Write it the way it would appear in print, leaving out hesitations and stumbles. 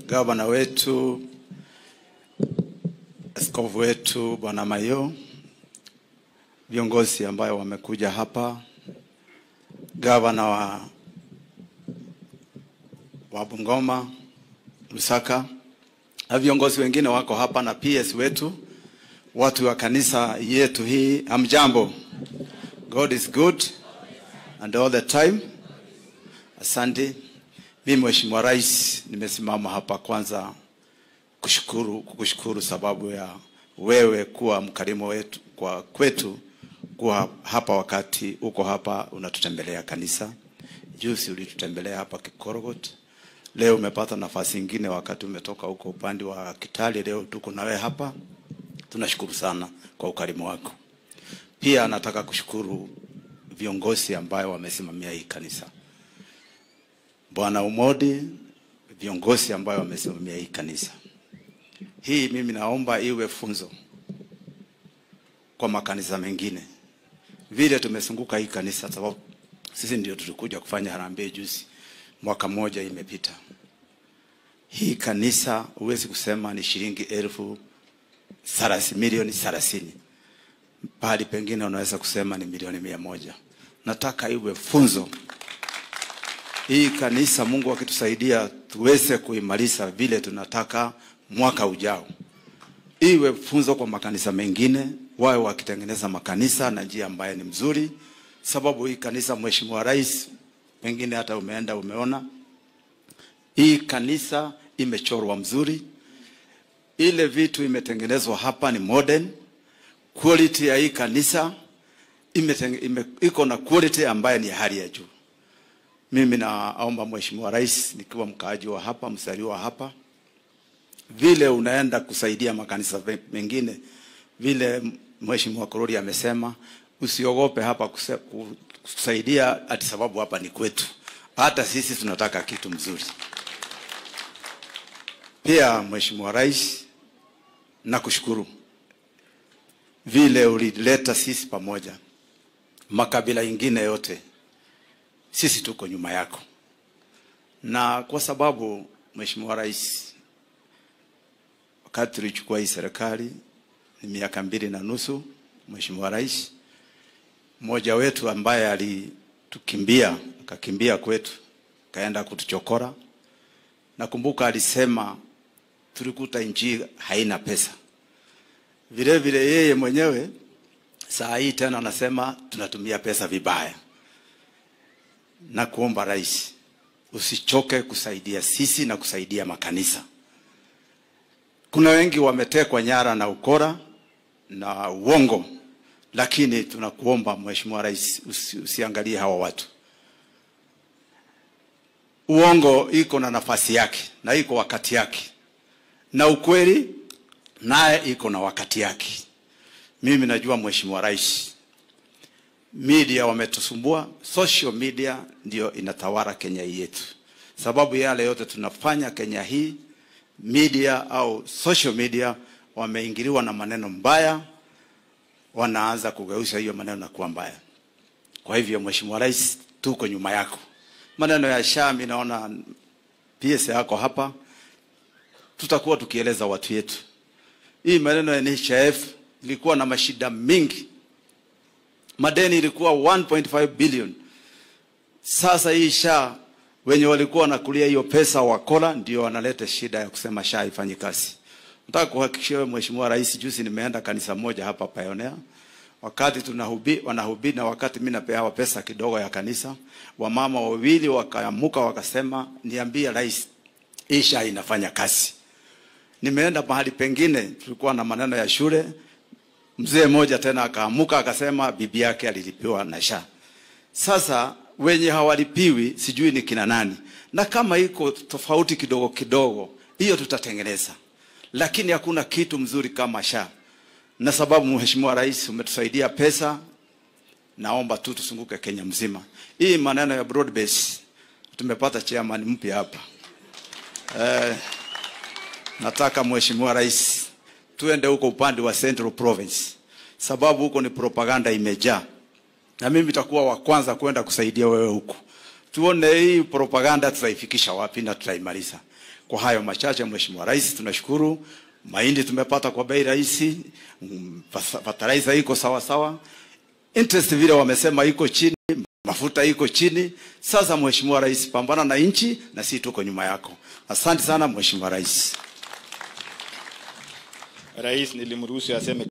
gavana wetu, askofu wetu Bwana Mayo, viongozi ambao wamekuja hapa, gavana wa Bungoma, Lusaka, na viongozi wengine wako hapa, na PS wetu, watu wa kanisa yetu hii. Hamjambo? God is good and all the time. Asante. Mimi Mheshimiwa Rais, nimesimama hapa kwanza kukushukuru sababu ya wewe kuwa mkarimu wetu kwetu, kuwa hapa wakati uko hapa unatutembelea kanisa. Juzi ulitutembelea hapa Kikorogot. Leo umepata nafasi nyingine wakati umetoka huko upande wa Kitale, leo tuko nawe hapa. Tunashukuru sana kwa ukarimu wako. Pia nataka kushukuru viongozi ambao wamesimamia hii kanisa. Bwana Umodi, viongozi ambao wamesimamia hii kanisa. Hii mimi naomba iwe funzo kwa makanisa mengine. Vile tumesunguka hii kanisa sababu sisi ndio tulikuja kufanya harambee juzi, mwaka mmoja imepita. Hii kanisa huwezi kusema ni shilingi milioni 30. Pahali pengine unaweza kusema ni milioni 100. Nataka iwe funzo. Hii kanisa Mungu akitusaidia tuweze kuimarisha vile tunataka mwaka ujao. Iwe funzo kwa makanisa mengine, wao wakitengeneza makanisa na njia ambayo ni mzuri. Sababu hii kanisa, Mheshimiwa Rais, pengine hata umeenda umeona, hii kanisa imechorwa mzuri. Ile vitu imetengenezwa hapa ni modern. Quality ya hii kanisa iko na quality ambayo ni hali ya juu. Mimi naomba Mheshimiwa Rais, nikiwa mkaaji wa hapa, msaliwa hapa, vile unaenda kusaidia makanisa mengine, vile Mheshimiwa Korori amesema, usiogope hapa kusaidia ati sababu hapa ni kwetu. Hata sisi tunataka kitu mzuri. Pia Mheshimiwa Rais, nakushukuru vile ulileta sisi pamoja. Makabila ingine yote sisi tuko nyuma yako. Na kwa sababu Mheshimiwa Rais, wakati tulichukua hii serikali ni miaka 2.5, Mheshimiwa Rais, mmoja wetu ambaye alitukimbia, akakimbia kwetu, kaenda kutuchokora. Nakumbuka alisema tulikuta nchi haina pesa. Vile vile yeye mwenyewe saa hii tena anasema tunatumia pesa vibaya. Na kuomba Rais, usichoke kusaidia sisi na kusaidia makanisa. Kuna wengi wametekwa nyara na ukora na uongo, lakini tunakuomba Mheshimiwa Rais, usiangalie hawa watu. Uongo iko na nafasi yake na iko wakati yake, na ukweli naye iko na wakati yake. Mimi najua Mheshimiwa Rais, media wametusumbua, social media ndio inatawala Kenya yetu. Sababu yale yote tunafanya Kenya hii, media au social media wameingiliwa na maneno mbaya, wanaanza kugeuza hiyo maneno na kuwa mbaya. Kwa hivyo Mheshimiwa Rais, tuko nyuma yako. Maneno ya Shami, naona PS yako hapa, tutakuwa tukieleza watu yetu. Hii maneno ya NHIF ilikuwa na mashida mingi. Madeni ilikuwa 1.5 billion. Sasa hii SHA, wenye walikuwa wanakulia hiyo pesa wakora, ndio wanaleta shida ya kusema SHA ifanyi kazi. Nataka kuhakikishia Mheshimiwa Rais, juzi nimeenda kanisa moja hapa Pioneer. Wakati wanahubiri na wakati mimi napewa pesa kidogo ya kanisa, wamama wawili wakaamuka wakasema, niambie Rais, hii SHA inafanya kazi. Nimeenda mahali pengine tulikuwa na maneno ya shule, mzee mmoja tena akaamuka akasema bibi yake alilipiwa na SHA. Sasa wenye hawalipiwi sijui ni kina nani. Na kama iko tofauti kidogo kidogo, hiyo tutatengeneza. Lakini hakuna kitu mzuri kama SHA. Na sababu Mheshimiwa Rais umetusaidia pesa, naomba tu tusunguke Kenya mzima. Hii maneno ya broad base, tumepata chairman mpya hapa. Nataka Mheshimiwa Rais tuende huko upande wa Central Province, sababu huko ni propaganda imejaa. Na mimi nitakuwa wa kwanza kwenda kusaidia wewe huko. Tuone hii propaganda tutaifikisha wapi na tutaimaliza. Kwa hayo machache, Mheshimiwa Rais, tunashukuru. Mahindi tumepata kwa bei rahisi, fertilizer iko sawa sawa, interest vile wamesema iko chini, mafuta iko chini. Sasa Mheshimiwa Rais, pambana na nchi na sisi tuko nyuma yako. Asante sana Mheshimiwa Rais. Rais nilimruhusu aseme